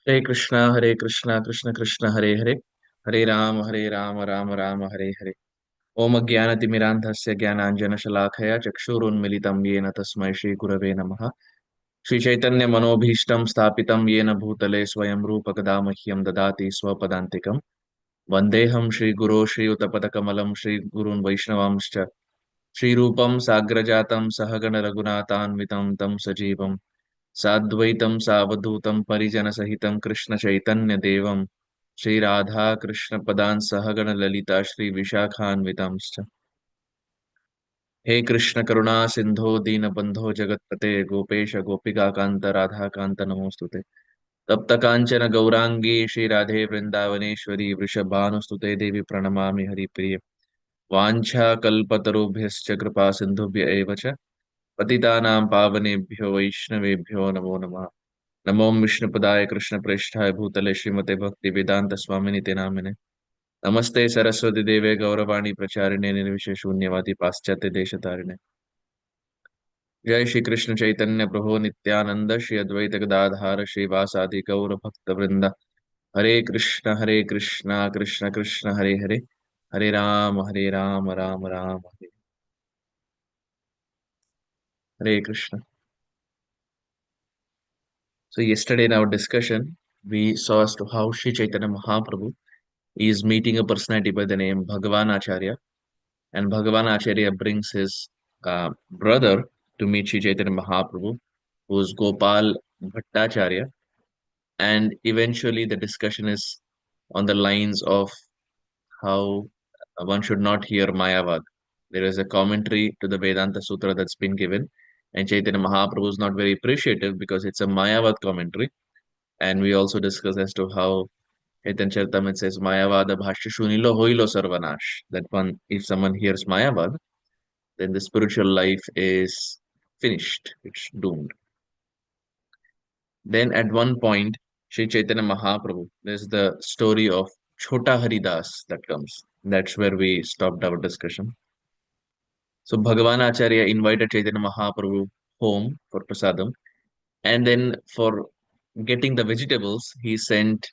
हरे कृष्णा कृष्ण कृष्ण हरे हरे हरे राम राम राम हरे हरे। ओम अज्ञानतिमिरान्धस्य ज्ञानाञ्जनशलाखया चक्षुरुन्मिलितं येन तस्मै श्रीगुरवे नमः। श्रीचैतन्यमनोभीष्टं स्थापितं येन भूतले स्वयं रूपकदा मह्यं ददाति स्वपदान्तिकं। वन्देऽहं श्रीगुरो श्रीयुतपदकमलं श्रीगुरून् वैष्णवांश्च श्रीरूपं साग्रजातं सहगण रघुनाथान्वितं तं सजीवं साद्वैतं सावधूतं परिजनसहितं कृष्णचैतन्यदेवं श्रीराधा कृष्णपदान् सहगण ललिता श्रीविशाखान्वितांश्च। हे कृष्ण करुणा सिंधो दीनबंधो जगत्पते गोपेश गोपिका कांत राधा कांत नमोस्तुते। तप्त कांचन गौरांगी श्री राधे वृंदावनेश्वरी वृषभानुस्तुते देवी प्रणमामि हरिप्रिय। वाञ्छा कल्पतरुभ्यश्च कृपा सिंधुभ्य एव च पतितानां पावनेभ्यो वैष्णवेभ्यो नमो नमः। नमो विष्णुपदाय कृष्णप्रेष्ठाय भूतले श्रीमते भक्ति वेदांत स्वामिनि ते नामिने। नमस्ते सरस्वती देवे गौरवाणी प्रचारिणे निर्विशेष शून्यवादी पाश्चात्य देशतारिणे। जय श्री कृष्ण चैतन्य प्रभु नित्यानंद श्री अद्वैत गदाधार श्रीवासादि गौर भक्त वृंद। हरे कृष्णा कृष्ण कृष्ण हरे हरे हरे राम राम राम हरे Krishna. So yesterday in our discussion, we saw as to how Sri Chaitanya Mahaprabhu is meeting a personality by the name Bhagavan Acharya, and Bhagavan Acharya brings his brother to meet Sri Chaitanya Mahaprabhu, who is Gopal Bhattacharya, and eventually the discussion is on the lines of how one should not hear Mayavad. There is a commentary to the Vedanta Sutra that's been given, and Chaitanya Mahaprabhu is not very appreciative because it's a Mayavad commentary. And we also discuss as to how Chaitanya Charitamrita says Mayavada bhashya shunilo hoilo sarvanash. That one, if someone hears Mayavad, then the spiritual life is finished. It's doomed. Then at one point, Sri Chaitanya Mahaprabhu, there's the story of Chota Haridas that comes. That's where we stopped our discussion. So Bhagavan Acharya invited Chaitanya Mahaprabhu home for prasadam, and then for getting the vegetables, he sent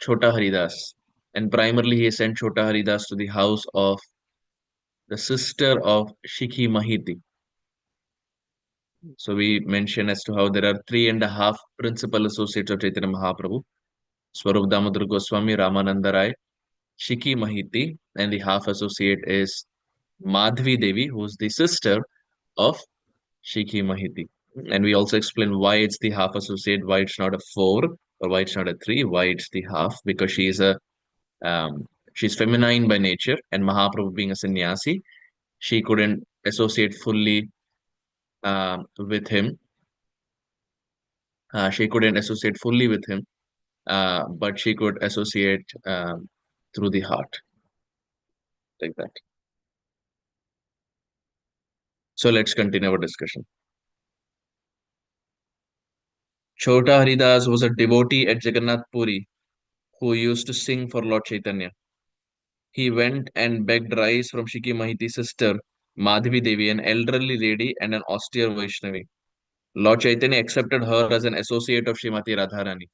Chota Haridas. And primarily, he sent Chota Haridas to the house of the sister of Shikhi Mahiti. So we mentioned as to how there are three and a half principal associates of Chaitanya Mahaprabhu: Swarup Damodar Goswami, Ramananda Rai, Shiki Mahiti, and the half associate is Madhvi Devi, who's the sister of Shiki Mahiti. And we also explain why it's the half associate, why it's not a four, or why it's not a three, why it's the half, because she's feminine by nature, and Mahaprabhu being a sannyasi, she couldn't associate fully with him. She couldn't associate fully with him, but she could associate through the heart, like that. So let's continue our discussion. Chota Haridas was a devotee at Jagannath Puri who used to sing for Lord Chaitanya. He went and begged rice from Shiki Mahiti's sister, Madhavi Devi, an elderly lady and an austere Vaishnavi. Lord Chaitanya accepted her as an associate of Srimati Radharani.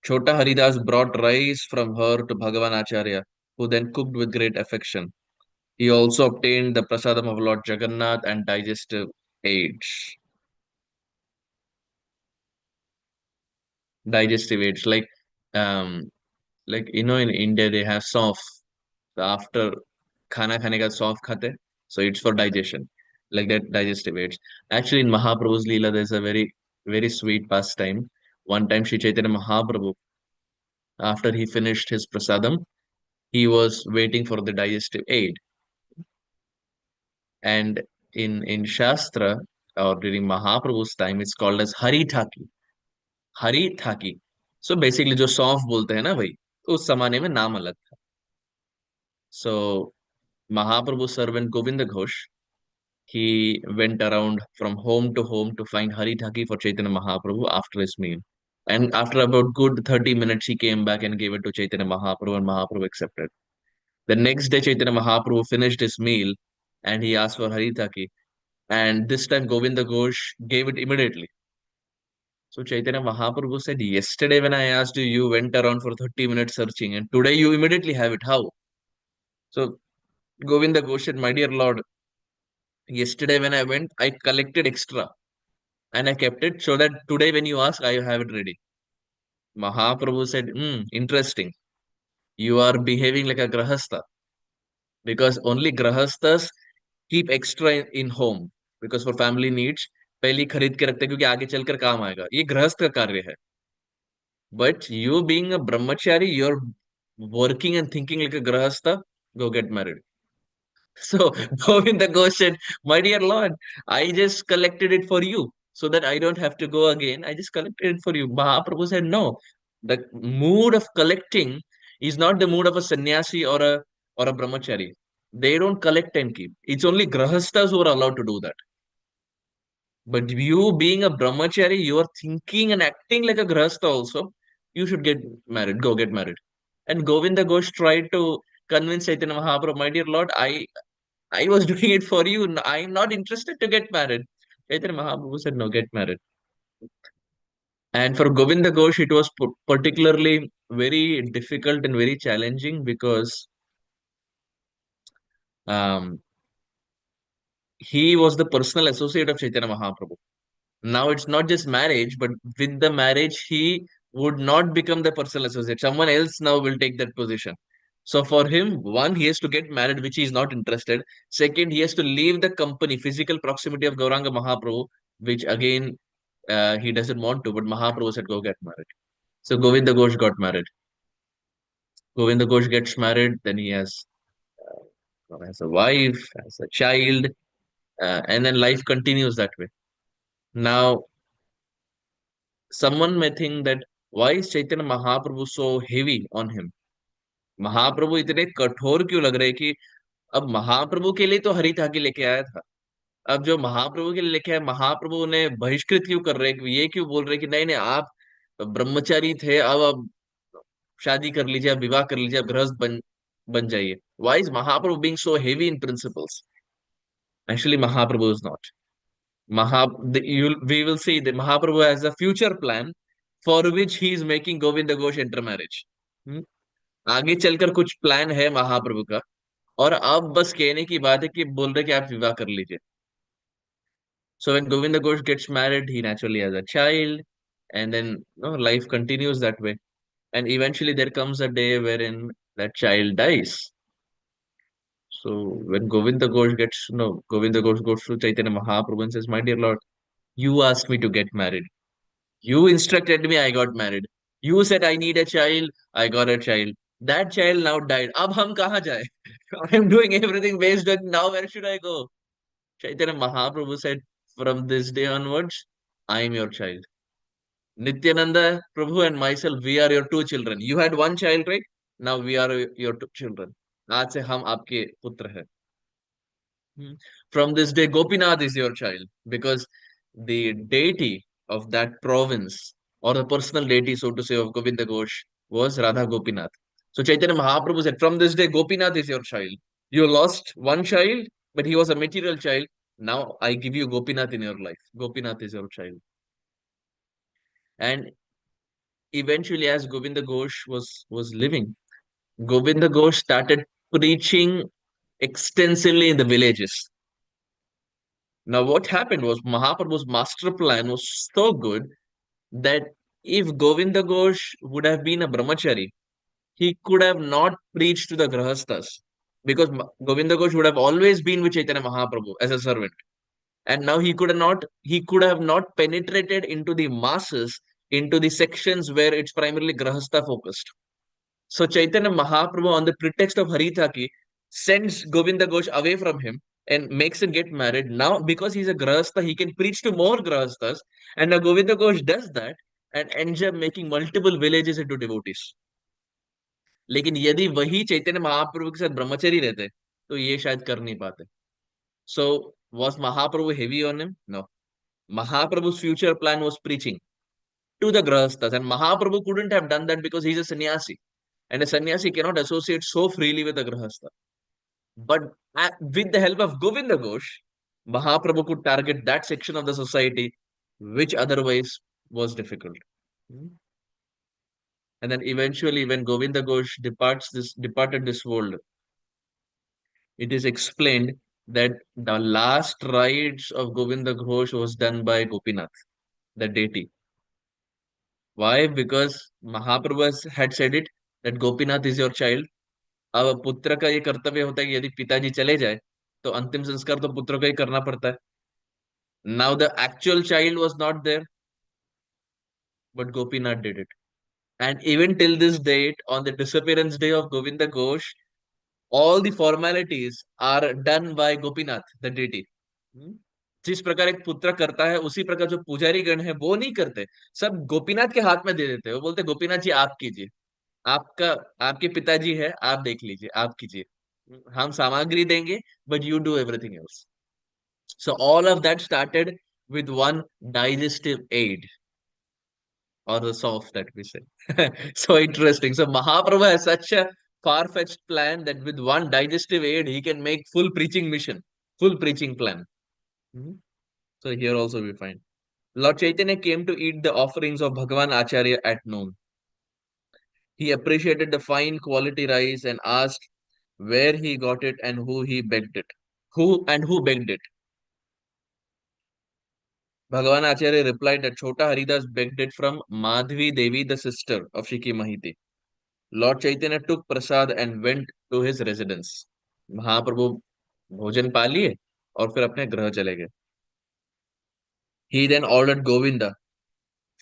Chota Haridas brought rice from her to Bhagavan Acharya, who then cooked with great affection. He also obtained the prasadam of Lord Jagannath and digestive aids. Digestive aids, um, in India they have sof. So after khana khane ka sof khate, so it's for digestion, like that digestive aids. Actually, in Mahaprabhu's Lila, there's a very sweet pastime. One time, Sri Chaitanya Mahaprabhu, after he finished his prasadam, he was waiting for the digestive aid. And in Shastra, or during Mahaprabhu's time, it's called as Hari Thaki. Hari Thaki. So basically, जो सौंफ बोलते हैं ना भाई, तो उस जमाने में नाम अलग था. So Mahaprabhu's servant Govinda Ghosh, he went around from home to home to find Hari Thaki for Chaitanya Mahaprabhu after his meal. And after about good 30 minutes, he came back and gave it to Chaitanya Mahaprabhu, and Mahaprabhu accepted. The next day, Chaitanya Mahaprabhu finished his meal and he asked for Hari Thaki. And this time, Govinda Ghosh gave it immediately. So Chaitanya Mahaprabhu said, yesterday when I asked you, you went around for 30 minutes searching, and today you immediately have it. How? So Govinda Ghosh said, my dear Lord, yesterday when I went, I collected extra and I kept it so that today when you ask, I have it ready. Mahaprabhu said, interesting. You are behaving like a grahastha because only grahasthas keep extra in home because for family needs पहले ही खरीद के रखते हैं क्योंकि आगे चलकर काम आएगा ये गृहस्थ का कार्य है but you being a brahmachari you're working and thinking like a grahastha go get married. So Govinda Ghosh said, my dear Lord, I just collected it for you so that I don't have to go again. I just collected it for you. Mahaprabhu said, no, the mood of collecting is not the mood of a sannyasi or a brahmachari. They don't collect and keep. It's only grahasthas who are allowed to do that. But you being a brahmachari, you are thinking and acting like a grahastha also. You should get married. Go get married. And Govinda Ghosh tried to convince Chaitanya Mahaprabhu, my dear Lord, I was doing it for you. I'm not interested to get married. Chaitanya Mahaprabhu said, no, get married. And for Govinda Ghosh, it was particularly very difficult and very challenging because um, he was the personal associate of Chaitanya Mahaprabhu. Now it's not just marriage, but with the marriage, he would not become the personal associate. Someone else now will take that position. So for him, one, he has to get married, which he is not interested. Second, he has to leave the company, physical proximity of Gauranga Mahaprabhu, which again he doesn't want to. But Mahaprabhu said, "Go get married." So Govinda Ghosh got married. Govinda Ghosh gets married, then he has a wife, has a child, and then life continues that way. Now, someone may think that why is Chaitanya Mahaprabhu so heavy on him? महाप्रभु इतने कठोर क्यों लग रहे हैं कि अब महाप्रभु के लिए तो हरि ठाकुर लेके आया था अब जो महाप्रभु के लिए लेके आए महाप्रभु उन्हें बहिष्कृत क्यों कर रहे हैं ये क्यों बोल रहे हैं कि नहीं नहीं आप ब्रह्मचारी थे अब शादी कर लीजिए अब विवाह कर लीजिए अब गृहस्थ बन जाइए why is Mahaprabhu being so heavy in principles? Actually Mahaprabhu is not. We will see that Mahaprabhu has a future plan for which he is making Govinda Ghosh intermarriage. Hmm? आगे चलकर कुछ प्लान है महाप्रभु का और अब बस कहने की बात है कि बोल रहे कि आप विवाह कर लीजिए. So when Govinda Ghosh gets married, he naturally has a child, and then life continues that way. And eventually there comes a day wherein that child dies. So when Govinda Ghosh goes to Chaitanya Mahaprabhu and says, my dear Lord, you asked me to get married. You instructed me, I got married. You said I need a child, I got a child. That child now died. Ab hum kaha jaye? I am doing everything based on now where should I go? Chaitanya Mahaprabhu said, from this day onwards, I am your child. Nityananda Prabhu and myself, we are your two children. You had one child, right? Now we are your two children. आज से हम आपके पुत्र हैं. Hmm. From this day, Gopinath is your child because the deity of that province or the personal deity, so to say, of Govinda Ghosh was Radha Gopinath. So Chaitanya Mahaprabhu said, from this day, Gopinath is your child. You lost one child, but he was a material child. Now I give you Gopinath in your life. Gopinath is your child. And eventually, as Govinda Ghosh was living, Govinda Ghosh started preaching extensively in the villages. Now, what happened was Mahaprabhu's master plan was so good that if Govinda Ghosh would have been a brahmachari, he could have not preached to the grahasthas because Govinda Ghosh would have always been with Chaitanya Mahaprabhu as a servant. And now he could have not penetrated into the masses, into the sections where it's primarily grahastha focused. So Chaitanya Mahaprabhu, on the pretext of Haritaki, sends Govinda Ghosh away from him and makes him get married. Now, because he's a Grahastha, he can preach to more Grahasthas. And now Govinda Ghosh does that and ends up making multiple villages into devotees. लेकिन यदि वही चैतन्य महाप्रभु के साथ ब्रह्मचरी रहते तो ये शायद कर नहीं पाते. So was Mahaprabhu heavy on him? No. Mahaprabhu's future plan was preaching to the Grahasthas, and Mahaprabhu couldn't have done that because he's a sannyasi. And a sannyasi cannot associate so freely with a grahastha. But with the help of Govinda Ghosh, Mahaprabhu could target that section of the society which otherwise was difficult. Hmm. And then eventually, when Govinda Ghosh departed this world, it is explained that the last rites of Govinda Ghosh was done by Gopinath, the deity. Why? Because Mahaprabhu had said it that Gopinath is your child. अब पुत्र का ये कर्तव्य होता है कि यदि पिताजी चले जाए तो अंतिम संस्कार तो पुत्र को ही करना पड़ता है. Now the actual child was not there, but Gopinath did it. And even till this date, on the disappearance day of Govinda Ghosh, all the formalities are done by Gopinath, the deity. हम्म? जिस प्रकार एक पुत्र करता है उसी प्रकार जो पुजारी गण है वो नहीं करते. सब गोपीनाथ के हाथ में दे देते हैं. वो बोलते गोपीनाथ जी आप कीजिए. आपका आपके पिताजी है आप देख लीजिए आप कीजिए. हम सामग्री देंगे but you do everything else. So all of that started with one digestive aid or the soft that we say. So interesting. So Mahaprabhu has such a far-fetched plan that with one digestive aid he can make full preaching mission, full preaching plan. Mhm. So here also we find Lord Chaitanya came to eat the offerings of Bhagavan Acharya at noon. He appreciated the fine quality rice and asked where he got it and who he begged it. Who begged it? Bhagavan Acharya replied that Chota Haridas begged it from Madhvi Devi, the sister of Shiki Mahiti. Lord Chaitanya took prasad and went to his residence. महाप्रभु भोजन पा लिए और फिर अपने गृह चले गए. He then ordered Govinda,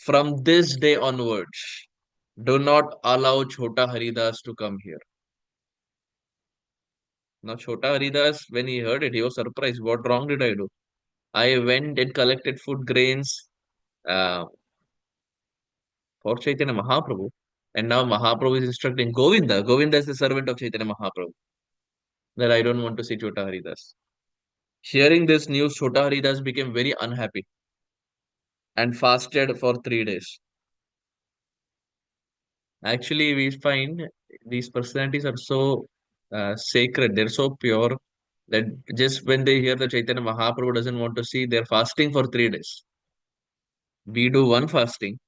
from this day onwards, do not allow Chota Haridas to come here. Now Chota Haridas, when he heard it, he was surprised. What wrong did I do? I went and collected food grains uh, for Chaitanya Mahaprabhu. And now Mahaprabhu is instructing Govinda. Govinda is the servant of Chaitanya Mahaprabhu. That I don't want to see Chota Haridas. Hearing this news, Chota Haridas became very unhappy and fasted for 3 days. Actually, we find these personalities are so sacred, they're so pure that just when they hear that Chaitanya Mahaprabhu doesn't want to see, they're fasting for 3 days. We do one fasting,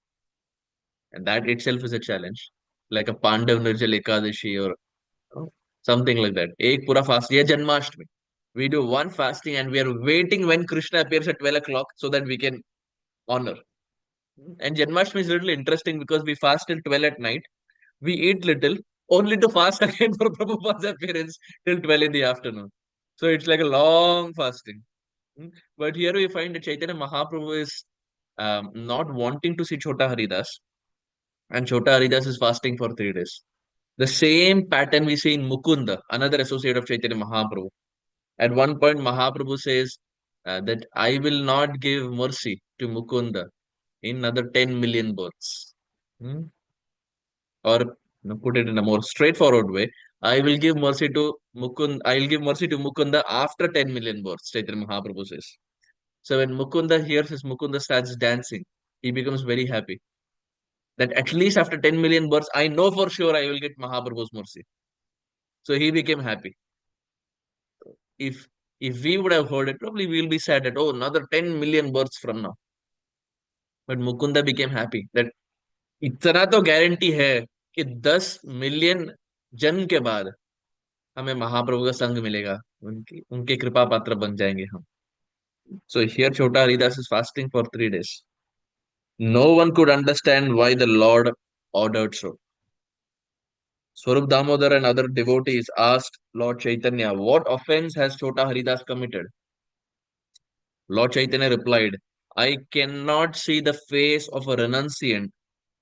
and that itself is a challenge, like a Pandav Nirjal Ekadashi or something like that. Ek pura fast, yeah, Janmashtami. We do one fasting and we are waiting when Krishna appears at 12 o'clock so that we can honor. And Janmashtami is little interesting because we fast till 12 at night. We eat little, only to fast again for Prabhupada's appearance till 12 in the afternoon. So it's like a long fasting. But here we find that Chaitanya Mahaprabhu is not wanting to see Chota Haridas, and Chota Haridas is fasting for 3 days. The same pattern we see in Mukunda, another associate of Chaitanya Mahaprabhu. At one point, Mahaprabhu says that I will not give mercy to Mukunda in another 10 million births. Hmm? Or put it in a more straightforward way, I will give mercy to I will give mercy to Mukunda after 10 million births, Chaitanya Mahaprabhu says. So when Mukunda hears his Mukunda starts dancing, he becomes very happy. That at least after 10 million births, I know for sure I will get Mahaprabhu's mercy. So he became happy. If if we would have heard it, probably we will be sad that, oh, another 10 million births from now. But Mukunda became happy that इतना तो guarantee है कि 10 million जन्म के बाद हमें महाप्रभु का संग मिलेगा. उनकी उनके कृपा पात्र बन जाएंगे हम. So here Chota Haridas is fasting for 3 days. No one could understand why the Lord ordered so. Swarup Damodar and other devotees asked Lord Chaitanya, what offense has Chota Haridas committed? Lord Chaitanya replied, I cannot see the face of a renunciant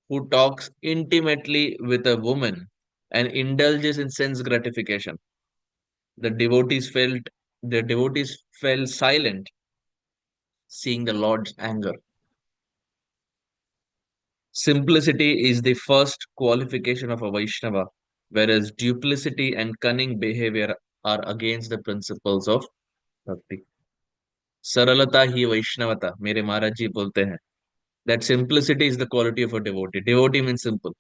who talks intimately with a woman and indulges in sense gratification. The devotees felt the devotees fell silent, seeing the Lord's anger. Simplicity is the first qualification of a Vaishnava, whereas duplicity and cunning behavior are against the principles of bhakti. सरलता ही वैष्णवता मेरे महाराज जी बोलते हैं that simplicity is the quality of a devotee. Devotee means simple,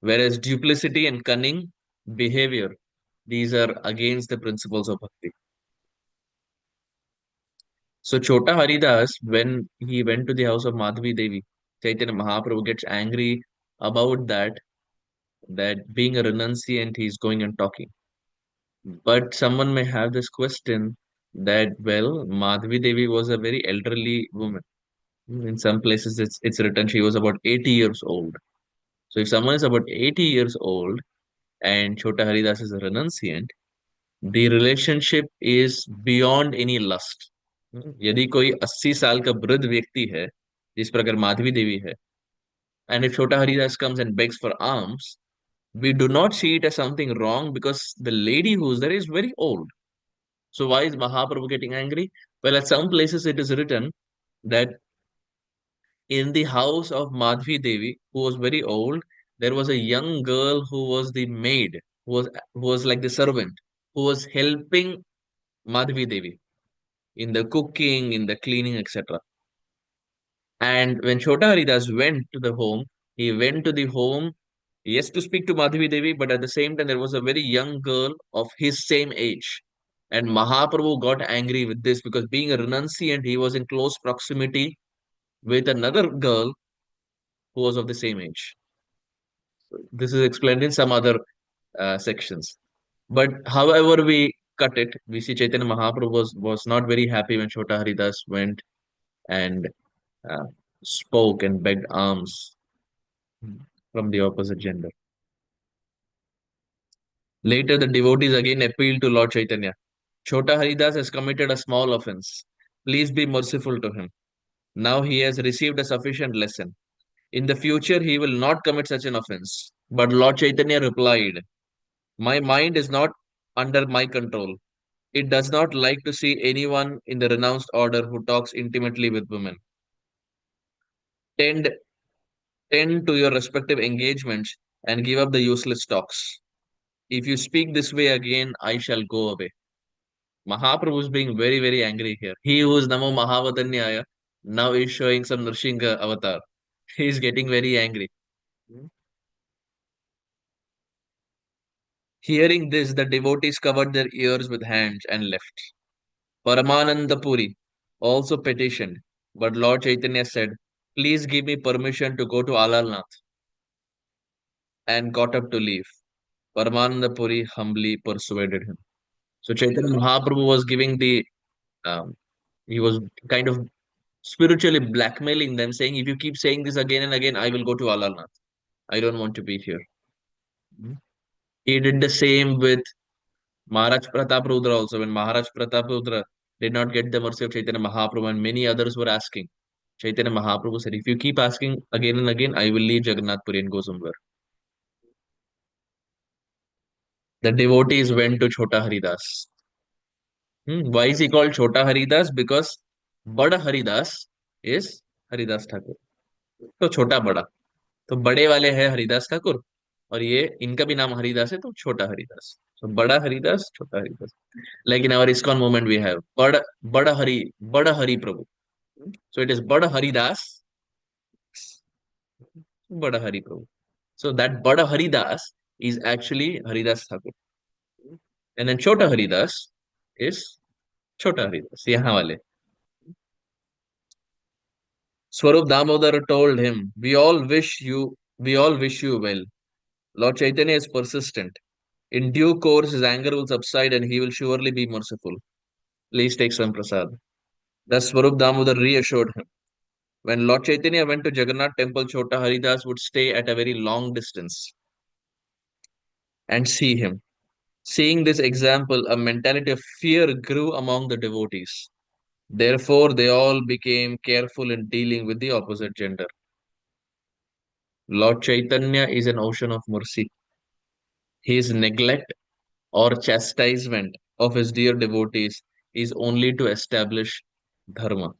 whereas duplicity and cunning behavior, these are against the principles of bhakti. So Chota Haridas, when he went to the house of Madhvi Devi, Chaitanya Mahaprabhu gets angry about that being a renunciant, he's going and talking. But someone may have this question that, well, Madhavi Devi was a very elderly woman. In some places, it's written she was about 80 years old. So if someone is about 80 years old and Chota Haridas is a renunciant, the relationship is beyond any lust. यदि कोई 80 साल का वृद्ध व्यक्ति है, जिस प्रकार माधवी देवी है, and if Chota Haridas comes and begs for alms, we do not see it as something wrong because the lady who's there is very old. So why is Mahaprabhu getting angry? Well, at some places it is written that in the house of Madhvi Devi, who was very old, there was a young girl who was the maid, who was like the servant, who was helping Madhvi Devi in the cooking, in the cleaning, etc. And when Chota Haridas went to the home, he went to the home, yes, to speak to Madhavi Devi, but at the same time, there was a very young girl of his same age. And Mahaprabhu got angry with this because being a renunciant, he was in close proximity with another girl who was of the same age. This is explained in some other sections. But however we cut it, we see Chaitanya Mahaprabhu was not very happy when Chota Haridas went and uh, spoke and begged alms from the opposite gender. Later, the devotees again appealed to Lord Chaitanya. Chota Haridas has committed a small offense. Please be merciful to him. Now he has received a sufficient lesson. In the future, he will not commit such an offense. But Lord Chaitanya replied, my mind is not under my control. It does not like to see anyone in the renounced order who talks intimately with women. Tend, tend to your respective engagements and give up the useless talks. If you speak this way again, I shall go away. Mahaprabhu is being very, very angry here. He who is Namo Mahavadanyaya now is showing some Nrsinga avatar. He is getting very angry. Hearing this, the devotees covered their ears with hands and left. Paramananda Puri also petitioned, but Lord Chaitanya said, please give me permission to go to Alalnath, and got up to leave. Paramananda Puri humbly persuaded him. So Chaitanya Mahaprabhu was giving um, he was kind of spiritually blackmailing them, saying, if you keep saying this again and again, I will go to Alalnath. I don't want to be here. Mhm. He did the same with Maharaj Pratap Rudra also. When Maharaj Pratap Rudra did not get the mercy of Chaitanya Mahaprabhu and many others were asking, Chaitanya Mahaprabhu said, if you keep asking again and again, I will leave Jagannath Puri and go somewhere. The devotees went to Chota Haridas. Why is he called Chota Haridas? Because Bada Haridas is Haridas Thakur. तो छोटा बड़ा तो बड़े वाले है हरिदास ठाकुर और ये इनका भी नाम हरिदास है तो छोटा हरिदास तो बड़ा हरिदास छोटा Haridas like in our ISKCON movement we have बड़ा हरि प्रभु so it is बड़ा हरिदास बड़ा हरि प्रभु so that बड़ा Haridas is actually Haridas Thakur and then छोटा हरिदास is छोटा हरिदास यहाँ वाले Swarup Damodar told him, we all wish you well. Lord Chaitanya is persistent. In due course, his anger will subside and he will surely be merciful. Please take some prasad. Thus, Swarup Damodar reassured him. When Lord Chaitanya went to Jagannath temple, Chota Haridas would stay at a very long distance and see him. Seeing this example, a mentality of fear grew among the devotees. Therefore, they all became careful in dealing with the opposite gender. Lord Chaitanya is an ocean of mercy. His neglect or chastisement of his dear devotees is only to establish dharma.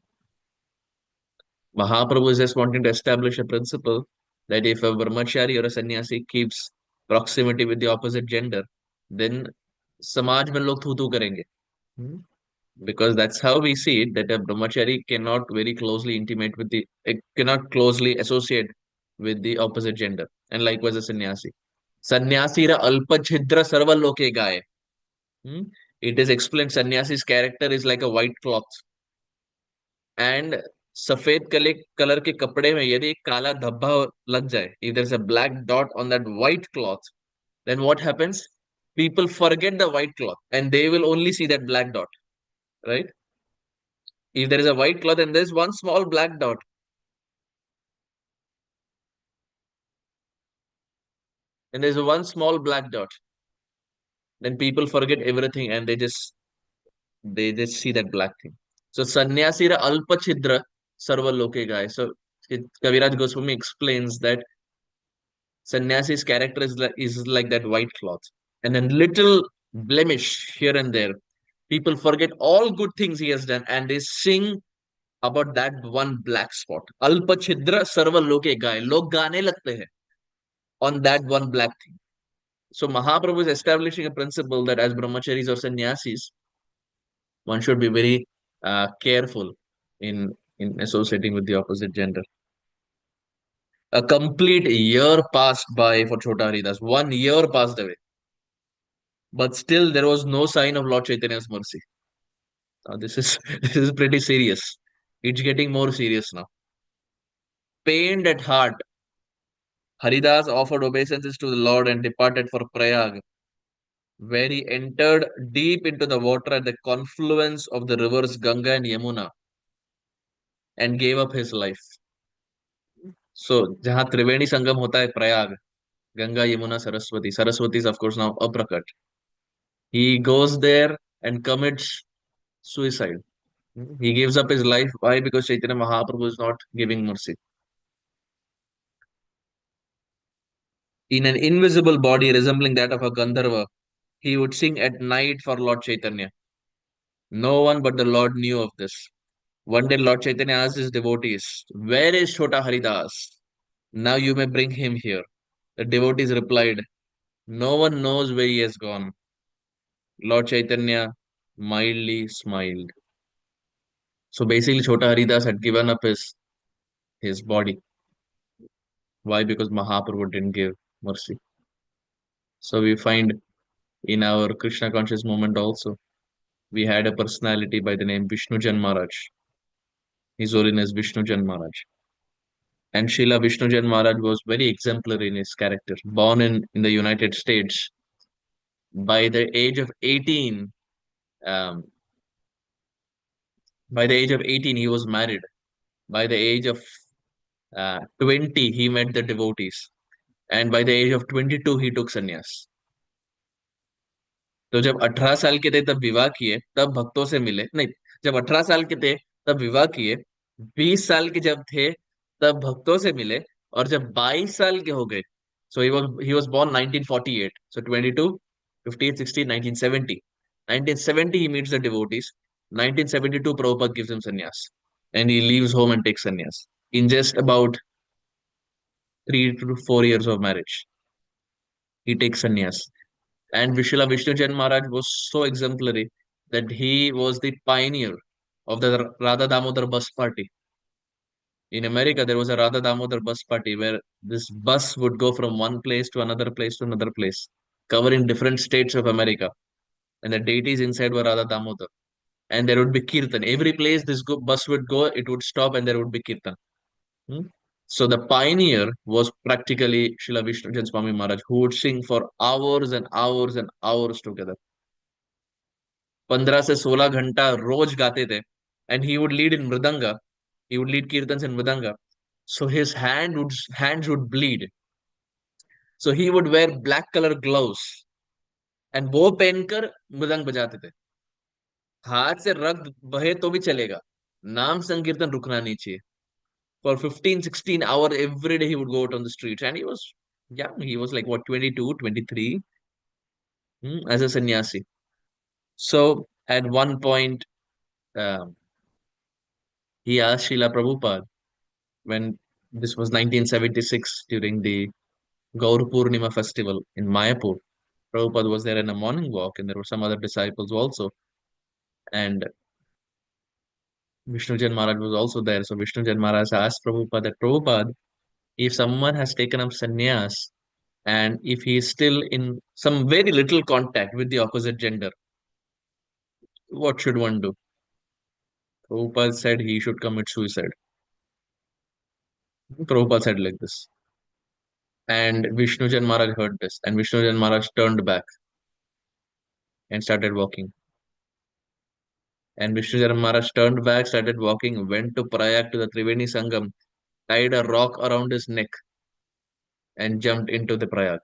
Mahaprabhu is just wanting to establish a principle that if a brahmachari or a sannyasi keeps proximity with the opposite gender, then samaj mein log thu karenge. Hmm? Because that's how we see it that a brahmachari cannot very closely intimate with cannot closely associate with the opposite gender, and likewise a sannyasi. Sannyasi ra alpa chhidra sarva loke gaye. Hmm? It is explained sannyasi's character is like a white cloth, and सफेद colour के कपड़े में यदि एक काला धब्बा लग जाए, if there's a black dot on that white cloth, then what happens? People forget the white cloth and they will only see that black dot, right? If there is a white cloth and there's one small black dot, and there's one small black dot, then people forget everything and they just see that black thing. So sannyasira alpachidra sarva loke gaya. So Kaviraj Goswami explains that sannyasi's character is like that white cloth, and then little blemish here and there. People forget all good things he has done, and they sing about that one black spot. Alpachidra sarva loke gaya. Log gaane lagte hain on that one black thing. So Mahaprabhu is establishing a principle that as brahmacharis or sannyasis, one should be very careful in associating with the opposite gender. A complete year passed by for Chota Haridas. 1 year passed away, but still there was no sign of Lord Chaitanya's mercy. Now this is this is pretty serious. It's getting more serious now. Pained at heart, Haridas offered obeisances to the Lord and departed for Prayag, where he entered deep into the water at the confluence of the rivers Ganga and Yamuna and gave up his life. So जहाँ त्रिवेणी संगम होता है Prayag, Ganga, Yamuna, Saraswati. Saraswati is of course now Aprakat. He goes there and commits suicide. He gives up his life. Why? Because Chaitanya Mahaprabhu is not giving mercy. In an invisible body resembling that of a Gandharva, he would sing at night for Lord Chaitanya. No one but the Lord knew of this. One day Lord Chaitanya asked his devotees, "Where is Chota Haridas? Now you may bring him here." The devotees replied, "No one knows where he has gone." Lord Chaitanya mildly smiled. So basically, Chota Haridas had given up his body. Why? Because Mahaprabhu didn't give mercy. So we find in our Krishna conscious movement also, we had a personality by the name Vishnujan Maharaj. His Holiness Vishnujan Maharaj. And Srila Vishnujan Maharaj was very exemplary in his character. Born in the United States, by the age of 18, um, by the age of 18, he was married. By the age of 20, he met the devotees. And by the age of 22, he took sannyas. तो जब 18 साल के थे तब विवाह किए, तब भक्तों से मिले नहीं। जब 18 साल के थे तब विवाह किए, 20 साल के जब थे तब भक्तों से मिले, और जब 22 साल के हो गए, so he was born 1948, so 22, 58, 16, 1970. 1970 he meets the devotees. 1972 Prabhupada gives him sannyas, and he leaves home and takes sannyas in just about 3 to 4 years of marriage. He takes sannyas. And Vishla Vishnu Jain Maharaj was so exemplary that he was the pioneer of the Radha Damodar bus party. In America, there was a Radha Damodar bus party where this bus would go from one place to another place to another place, covering different states of America. And the deities inside were Radha Damodar. And there would be kirtan. Every place this bus would go, it would stop and there would be kirtan. Hmm? So the pioneer was practically Srila Vishnu Jain Swami Maharaj, who would sing for hours and hours and hours together. 15 से 16 घंटा रोज गाते थे. And he would lead in mridanga. He would lead kirtans in mridanga. So his hands would bleed. So he would wear black color gloves. And वो पहनकर मृदंग बजाते थे. हाथ से रक्त बहे तो भी चलेगा, नाम संकीर्तन रुकना नहीं चाहिए. For 15, 16 hours every day he would go out on the streets, and he was young. He was like what, 22, 23, as a sannyasi. So at one point, um, he asked Srila Prabhupada, when this was 1976 during the Gaur Purnima festival in Mayapur. Prabhupada was there in a morning walk, and there were some other disciples also. And Vishnu Jain Maharaj was also there. So Vishnu Jain Maharaj asked Prabhupada that, Prabhupada, if someone has taken up sannyas and if he is still in some very little contact with the opposite gender, what should one do? Prabhupada said he should commit suicide. Prabhupada said like this. And Vishnujan Maharaj heard this. And Vishnujan Maharaj turned back and started walking. And Vishnujan Maharaj turned back, started walking, went to Prayag to the Triveni Sangam, tied a rock around his neck, and jumped into the Prayag,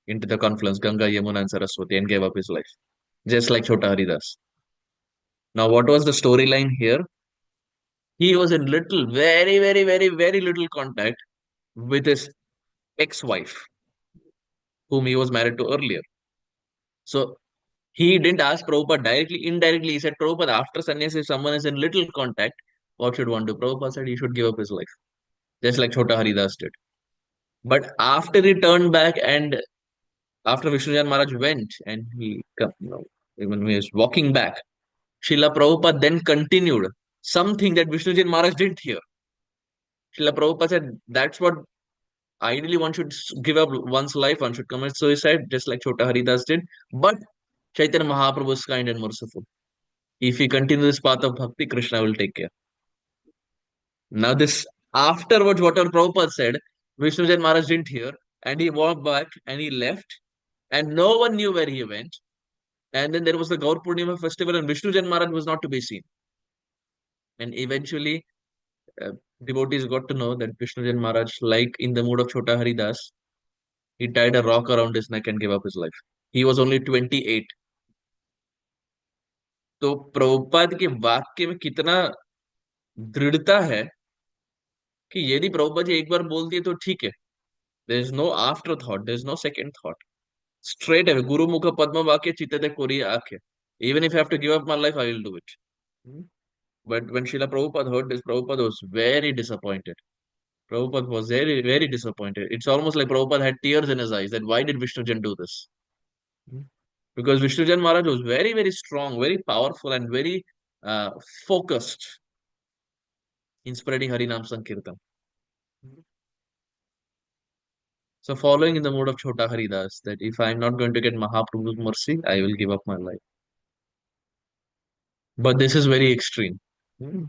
into the confluence, Ganga, Yamuna, and Saraswati, and gave up his life. Just like Chota Haridas. Now, what was the storyline here? He was in little, very, very, very, very little contact with his ex-wife, whom he was married to earlier. So he didn't ask Prabhupada directly, indirectly. He said, Prabhupada, after sannyas, if someone is in little contact, what should one do? Prabhupada said he should give up his life, just like Chota Haridas did. But after he turned back and after Vishnujan Maharaj went and even he was walking back, Srila Prabhupada then continued something that Vishnujan Maharaj didn't hear. Srila Prabhupada said, that's what ideally one should give up one's life, one should commit suicide, just like Chota Haridas did. But Chaitanya Mahaprabhu is kind and merciful. If he continues this path of bhakti, Krishna will take care. Now, this afterwards, whatever Prabhupada said, Vishnujan Maharaj didn't hear, and he walked back and he left, and no one knew where he went. And then there was the Gaur Purnima festival, and Vishnujan Maharaj was not to be seen. And eventually, uh, devotees got to know that Vishnujan Maharaj, like in the mood of Chota Haridas, he tied a rock around his neck and gave up his life. He was only 28. तो प्रभुपाद के वाक्य में कितना दृढ़ता है कि यदि प्रभुपाद जी एक बार बोल दिए तो ठीक है. There is no afterthought. There is no second thought. Straight away, Guru Mukha Padma Vakya Chitate Koriya Akhe. Even if I have to give up my life, I will do it. Hmm. But when Srila Prabhupada heard this, Prabhupada was very disappointed. Prabhupada was very, very disappointed. It's almost like Prabhupada had tears in his eyes that why did Vishnujan do this? Hmm. Because Vishnujan Maharaj was very, very strong, very powerful, and very uh, focused in spreading Harinam Sankirtan. So, following in the mode of Chota Haridas, that if I'm not going to get Mahaprabhu's mercy, I will give up my life. But this is very extreme. Hmm.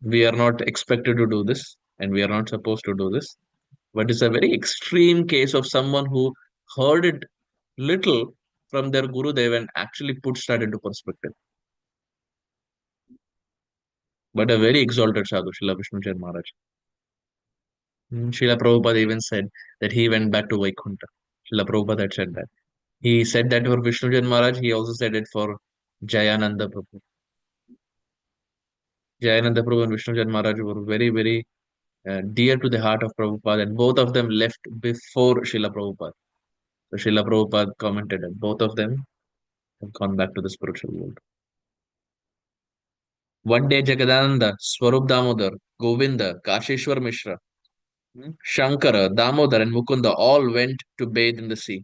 We are not expected to do this, and we are not supposed to do this. But it's a very extreme case of someone who heard it little from their Guru Dev and actually puts that into perspective. But a very exalted sadhu, Srila Vishnu Jain Maharaj. Srila Prabhupada even said that he went back to Vaikunta. Srila Prabhupada had said that. He said that for Vishnu Jain Maharaj, he also said it for Jayananda Prabhu. Jayananda Prabhu and Vishnu Jain Maharaj were very, very dear to the heart of Prabhupada, and both of them left before Srila Prabhupada. So Srila Prabhupada commented that both of them have gone back to the spiritual world. One day, Jagadananda, Swarup Damodar, Govinda, Kashishwar Mishra, Shankara, Damodar, and Mukunda all went to bathe in the sea.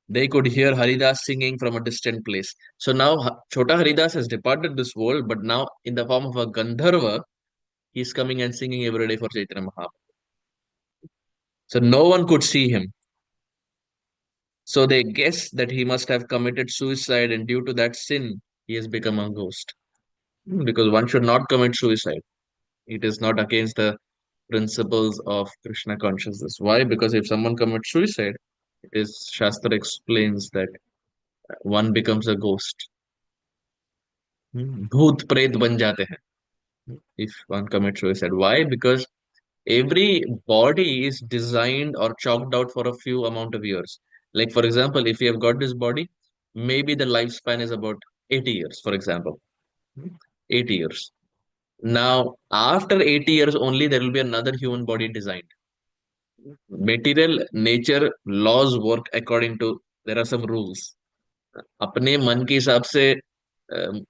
They could hear Haridas singing from a distant place. So now Chota Haridas has departed this world, but now in the form of a Gandharva, he's coming and singing every day for Chaitanya Mahaprabhu. So no one could see him. So they guess that he must have committed suicide, and due to that sin, he has become a ghost. Because one should not commit suicide. It is not against the principles of Krishna consciousness. Why? Because if someone commits suicide, it is Shastra explains that one becomes a ghost. भूत प्रेत बन जाते हैं if one commits suicide. Why? Because every body is designed or chalked out for a few amount of years. Like for example, if you have got this body, maybe the lifespan is about 80 years, for example. 80 years. Now, after 80 years only, there will be another human body designed. Material nature laws work according to, there are some rules. अपने मन के हिसाब से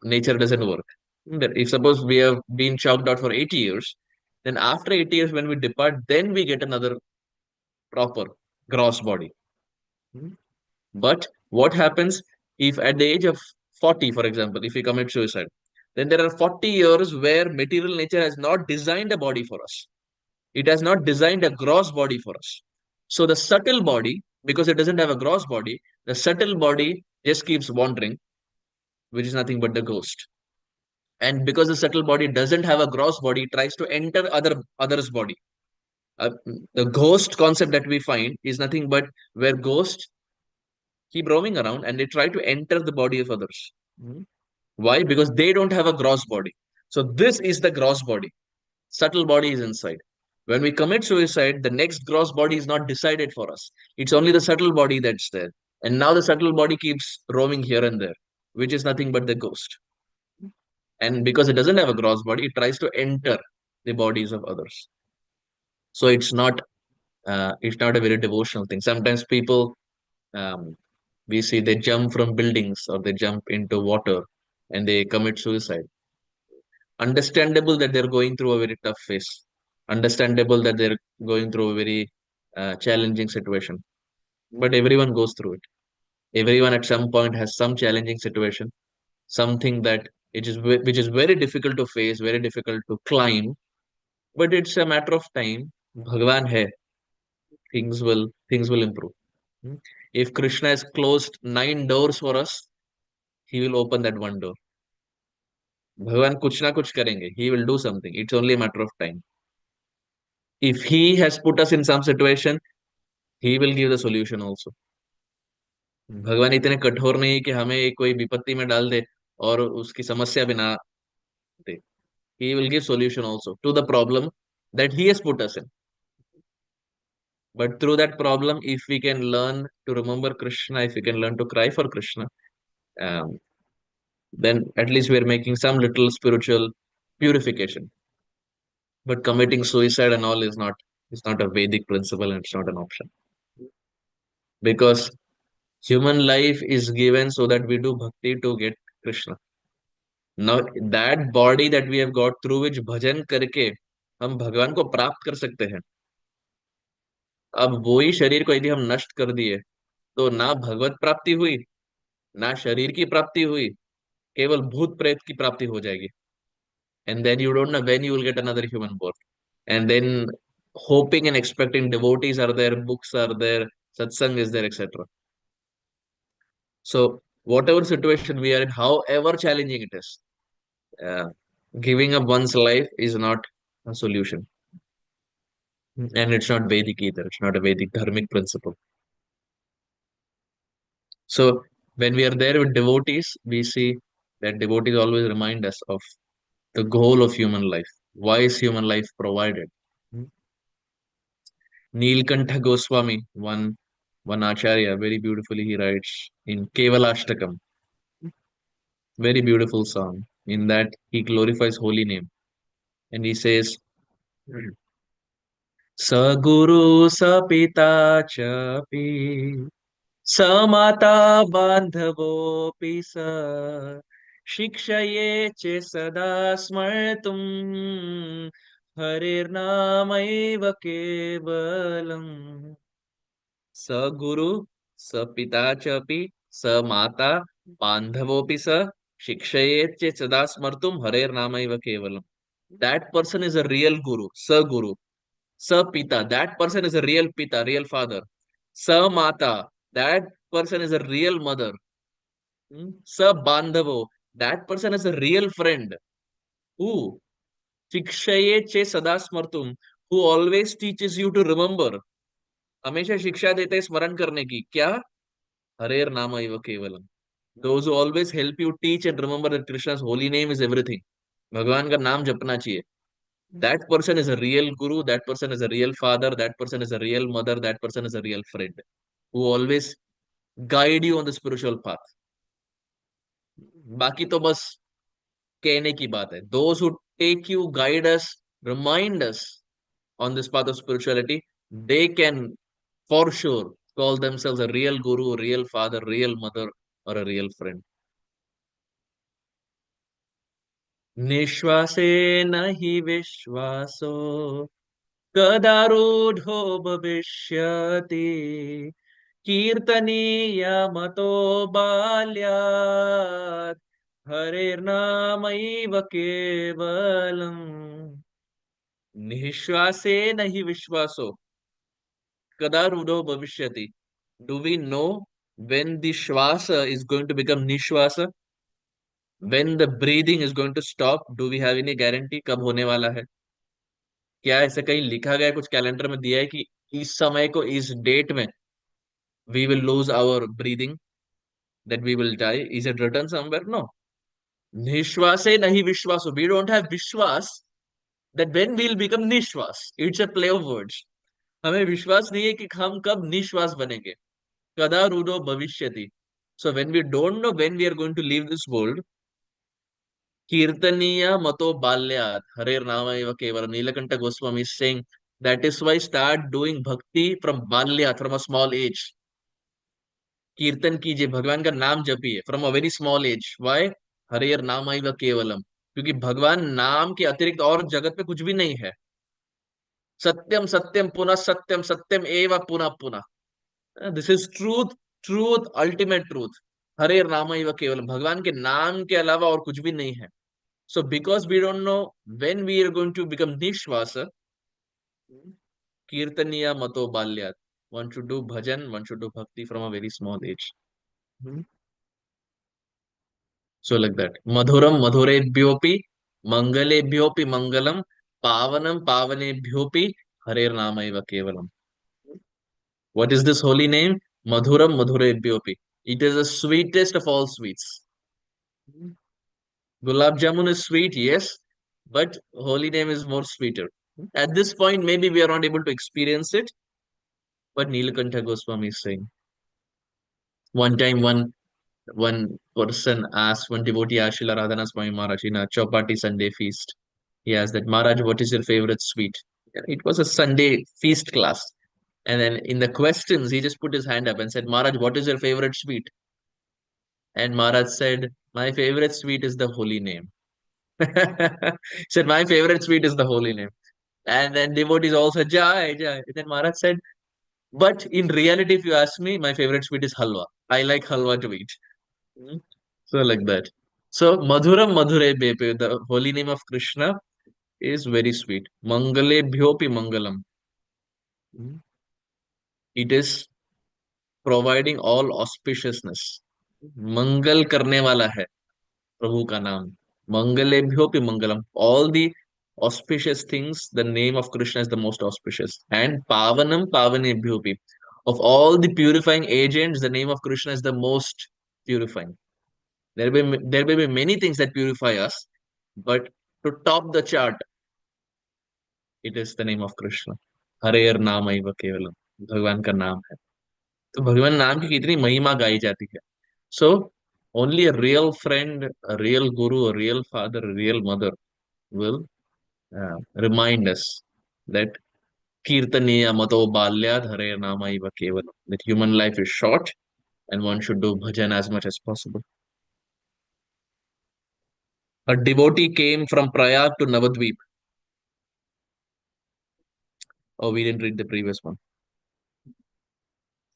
nature doesn't work. That if suppose we have been chalked out for 80 years, then after 80 years when we depart, then we get another proper gross body. But what happens if at the age of 40, for example, if we commit suicide, then there are 40 years where material nature has not designed a body for us. It has not designed a gross body for us. So the subtle body, because it doesn't have a gross body, the subtle body just keeps wandering, which is nothing but the ghost. And because the subtle body doesn't have a gross body, it tries to enter others body. uh, the ghost concept that we find is nothing but where ghosts keep roaming around and they try to enter the body of others. Mhm. Why? Because they don't have a gross body. So this is the gross body. Subtle body is inside. When we commit suicide, the next gross body is not decided for us. It's only the subtle body that's there. And now the subtle body keeps roaming here and there, which is nothing but the ghost. And because it doesn't have a gross body, it tries to enter the bodies of others. So it's not a very devotional thing. Sometimes people, um, we see they jump from buildings or they jump into water and they commit suicide. Understandable that they're going through a very tough phase. Understandable that they're going through a very challenging situation. But everyone goes through it. Everyone at some point has some challenging situation, something that which is very difficult to face, very difficult to climb. But it's a matter of time. Bhagwan hai, things will improve. Hmm. If Krishna has closed 9 doors for us, he will open that one door. भगवान कुछ ना कुछ करेंगे. He will do something. It's only a matter of time. If he has put us in some situation, he will give the solution also. भगवान इतने कठोर नहीं है कि हमें कोई विपत्ति में डाल दे और उसकी समस्या भी ना दे. He will give solution also to the problem that he has put us in. But through that problem, if we can learn to remember Krishna, if we can learn to cry for Krishna, um, then at least we're making some little spiritual purification. But committing suicide and all is not a Vedic principle and it's not an option. Because human life is given so that we do bhakti to get Krishna. Now that body that we have got through which bhajan करके हम भगवान को प्राप्त कर सकते हैं. अब वही शरीर को यदि हम नष्ट कर दिए तो ना भगवत प्राप्ति हुई, ना शरीर की प्राप्ति हुई, केवल भूत प्रेत की प्राप्ति हो जाएगी. And then you don't know when you will get another human birth. And then hoping and expecting devotees are there, books are there, satsang is there, etc. So whatever situation we are in, however challenging it is, uh, giving up one's life is not a solution. And it's not Vedic either. It's not a Vedic dharmic principle. So when we are there with devotees, we see that devotees always remind us of the goal of human life. Why is human life provided? Neelkantha Goswami, one acharya, very beautifully he writes in Kevalashtakam, very beautiful song. In that he glorifies holy name and he says, "Sa Guru Sa Pita Chapi Sa Mata Bandhavopi Sa Shikshaye Che Sada Smartum Harir Namaiva Kevalam." स गुरु स पिता च अपि स माता बांधवोपि स शिक्षयेत् चेत् सदा स्मर्तुं हरेर्नामैव केवलम. That person is a real guru. Sa guru, sa pita, that person is a real pita, real father. Sa mata, that person is a real mother. Sa bandhavo, that person is a real friend. Who शिक्षयेत् चेत् सदा स्मर्तुम, who always teaches you to remember. हमेशा शिक्षा देते हैं स्मरण करने की. क्या? हरेर नाम इव केवलम. Those who always help you teach and remember that Krishna's holy name is everything. भगवान का नाम जपना चाहिए. That person is a real guru, that person is a real father, that person is a real mother, that person is a real friend who always guide you on the spiritual path. बाकी तो बस कहने की बात है. Those who take you, guide us, remind us on this path of spirituality, they can for sure call themselves a real guru, real father, real mother, or a real friend. निश्वासे न हि विश्वासो कदारूढो भविष्यति कीर्तनीयमतो बाल्यात् हरेर्नामैव केवलम्. निश्वासे न हि विश्वासो कदारूढो भविष्यति. Do we know when the shwasa is going to become nishwasa? When the breathing is going to stop, do we have any guarantee कब होने वाला है? क्या ऐसे कहीं लिखा गया है, कुछ कैलेंडर में दिया है कि इस समय को इस डेट में we will lose our breathing, that we will die? Is it written somewhere? No. निश्वासे नहीं विश्वासो. We don't have विश्वास that when we'll become निश्वास. It's a play of words. हमें विश्वास नहीं है कि हम कब निश्वास बनेंगे. कदा रूढ़ो भविष्यति. So when we don't know when we are going to leave this world, कीर्तनीय मतो बाल्यात हरेर नाम एव केवल. Nilakanta Goswami is saying that is why start doing bhakti from balyat, from a small age. कीर्तन कीजिए, भगवान का नाम जपिए from a very small age. Why? हरेर नाम एव केवलम. क्योंकि भगवान नाम के अतिरिक्त और जगत पे कुछ भी नहीं है. सत्यम सत्यम पुनः सत्यम सत्यम एव पुनः पुनः. This is truth. Truth, ultimate truth. हरेर नाम एव केवलम. भगवान के नाम के अलावा और कुछ भी नहीं है. So because we don't know when we are going to become Nishvasa, Kirtaniya Mato Balyat. One should do bhajan, one should do bhakti from a very small age. Hmm. So like that. Madhuram Madhurebhyopi, Mangalebhyopi Mangalam, Pavanam Pavanebhyopi, Harer Namaiva Kevalam. What is this holy name? Madhuram Madhurebhyopi. It is the sweetest of all sweets. Gulab Jamun is sweet, yes, but holy name is more sweeter. At this point, maybe we are not able to experience it, but Nilakantha Goswami is saying. One time, one person asked, one devotee asked Srila Radhana Swami Maharaj in a Chopati Sunday feast. He asked that, Maharaj, what is your favorite sweet? It was a Sunday feast class. And then in the questions, he just put his hand up and said, Maharaj, what is your favorite sweet? And Maharaj said, my favorite sweet is the holy name. Said, my favorite sweet is the holy name. And then devotees also, Jai, Jai. Then Maharaj said, but in reality, if you ask me, my favorite sweet is halwa. I like halwa to eat. Mm. So like that. So Madhuram Madhure Bepe, the holy name of Krishna is very sweet. Mangale Bhyopi Mangalam. Mm. It is providing all auspiciousness. Mangal करने वाला है प्रभु का नाम. Mangalebhyo pi mangalam. All the auspicious things, the name of Krishna is the most auspicious. And Pavanam Pavanebhyo pi. Of all the purifying agents, the name of Krishna is the most purifying. There may be many things that purify us, but to top the chart, it is the name of Krishna. हरेर नाम एव केवलम. भगवान का नाम है. तो भगवान नाम की कितनी महिमा गाई जाती है. So only a real friend, a real guru, a real father, a real mother will remind us that Kirtaniya Mato Balyad Hare Namaiva Kevalam. That human life is short and one should do bhajan as much as possible. A devotee came from Prayag to Navadvip. Oh, we didn't read the previous one.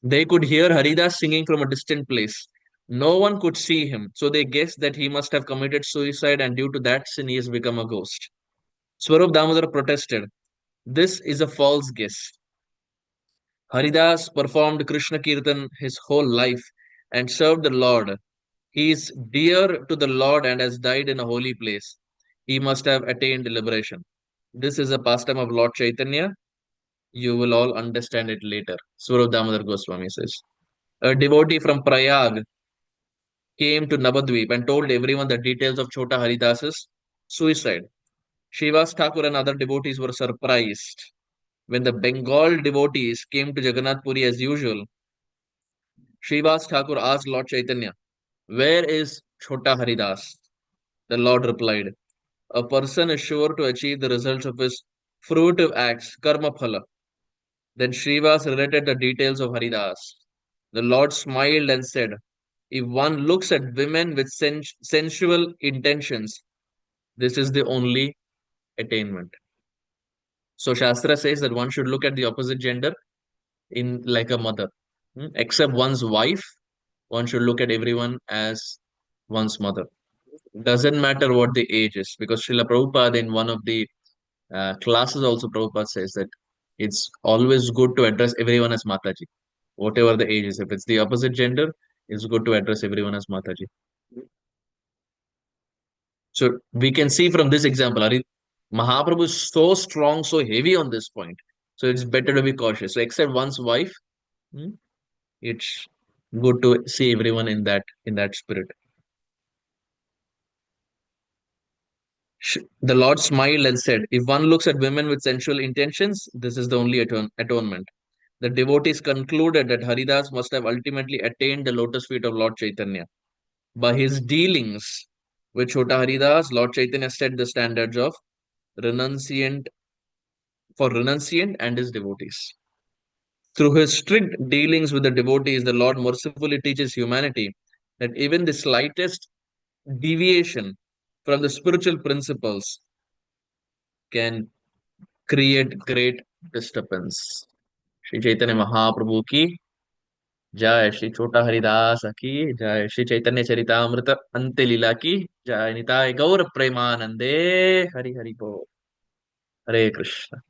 They could hear Haridas singing from a distant place. No one could see him, so they guessed that he must have committed suicide, and due to that sin, he has become a ghost. Swarup Damodar protested, this is a false guess. Haridas performed Krishna Kirtan his whole life and served the Lord. He is dear to the Lord and has died in a holy place. He must have attained liberation. This is a pastime of Lord Chaitanya. You will all understand it later. Swarup Damodar Goswami says. A devotee from Prayag came to Navadvip and told everyone the details of Chota Haridas's suicide. Shivas Thakur and other devotees were surprised. When the Bengal devotees came to Jagannath Puri as usual, Shivas Thakur asked Lord Chaitanya, where is Chota Haridas? The Lord replied, a person is sure to achieve the results of his fruitive acts, karma phala. Then Srivas related the details of Haridas. The Lord smiled and said, if one looks at women with sensual intentions, this is the only attainment. So Shastra says that one should look at the opposite gender in like a mother. Except one's wife, one should look at everyone as one's mother. Doesn't matter what the age is, because Srila Prabhupada in one of the classes also Prabhupada says that it's always good to address everyone as Mataji, whatever the age is. If it's the opposite gender, it's good to address everyone as Mataji. So we can see from this example, Mahaprabhu is so strong, so heavy on this point. So it's better to be cautious. So except one's wife, hmm, it's good to see everyone in that spirit. The Lord smiled and said, "If one looks at women with sensual intentions, this is the only atonement." The devotees concluded that Haridas must have ultimately attained the lotus feet of Lord Chaitanya. By his dealings with Chota Haridas, Lord Chaitanya set the standards of renunciant renunciant and his devotees. Through his strict dealings with the devotees, the Lord mercifully teaches humanity that even the slightest deviation from the spiritual principles can create great disturbance. Shri Chaitanya Mahaprabhu ki जय, श्री छोटा हरिदास की जय, श्री चैतन्य चरितामृत अंत्य लीला की जय, निताय गौर प्रेमानंदे। हरि हरि बोल। हरे कृष्ण।